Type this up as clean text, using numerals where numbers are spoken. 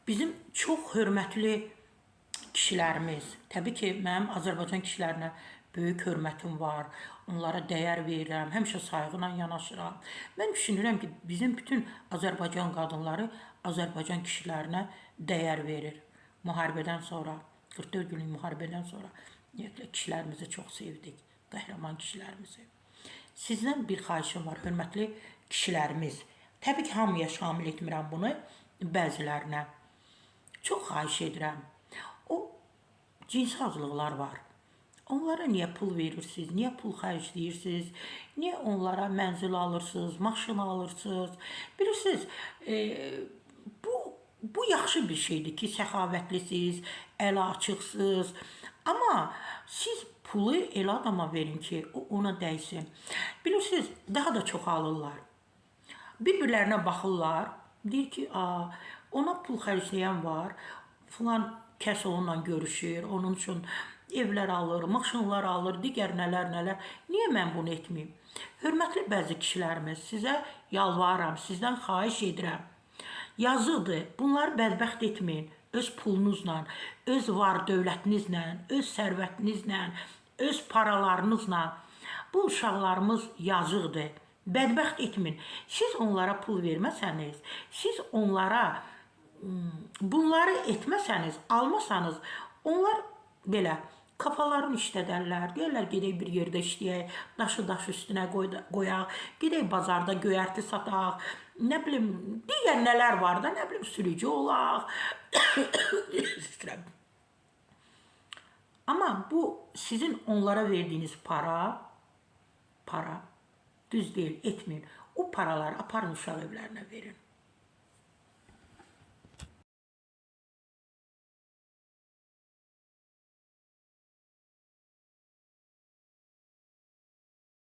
Bizim çox hörmətli kişilərimiz, təbii ki, mənim Azərbaycan kişilərinə böyük hörmətim var, onlara dəyər verirəm, həmişə sayğı ilə yanaşıram. Mən düşünürəm ki, bizim bütün Azərbaycan qadınları Azərbaycan kişilərinə dəyər verir. Müharibədən sonra, 44 günlük müharibədən sonra ümumiyyətlə kişilərimizi çox sevdik, qəhrəman kişilərimizi. Sizdən bir xahişim var, hörmətli kişilərimiz. Təbii ki, hamıya şamil etmirəm bunu, bəzilərinə. Çox xahiş edirəm. O cinsi azlıqlar var. Onlara niyə pul verirsiniz? Niyə pul xərcləyirsiniz? Niyə onlara mənzil alırsınız, maşın alırsınız? Bilirsiniz, bu yaxşı bir şeydir ki, səxavətlisiniz, ələ açıqsınız. Amma siz pulu elə adama verin ki, o ona dəysin. Bilirsiniz, daha da çox alırlar. Bir-birlərinə baxırlar, deyir ki, ona pul xərcləyən var, filan kəs onunla görüşür, onun üçün evlər alır, maşınlar alır, digər nələr. Niyə mən bunu etməyim? Hörmətli bəzi kişilərimiz, sizə yalvarıram, sizdən xahiş edirəm. Yazıqdır, bunları bədbəxt etməyin. Öz pulunuzla, öz var dövlətinizlə, öz sərvətinizlə, öz paralarınızla. Bu uşaqlarımız yazıqdır. Bədbəxt etməyin. Siz onlara pul verməsəniz, siz onlara bunları etməsəniz, almasanız, onlar belə kafalarını işlədərlər, deyərlər gedək bir yerdə işləyək, daşı üstünə qoyaq, gedək bazarda göyərti sataq, nə bilim, digər nələr var da, nə bilim, sürücü olaq. Amma bu sizin onlara verdiyiniz para düz deyil, etməyin. O paraları aparın uşaq evlərinə verin.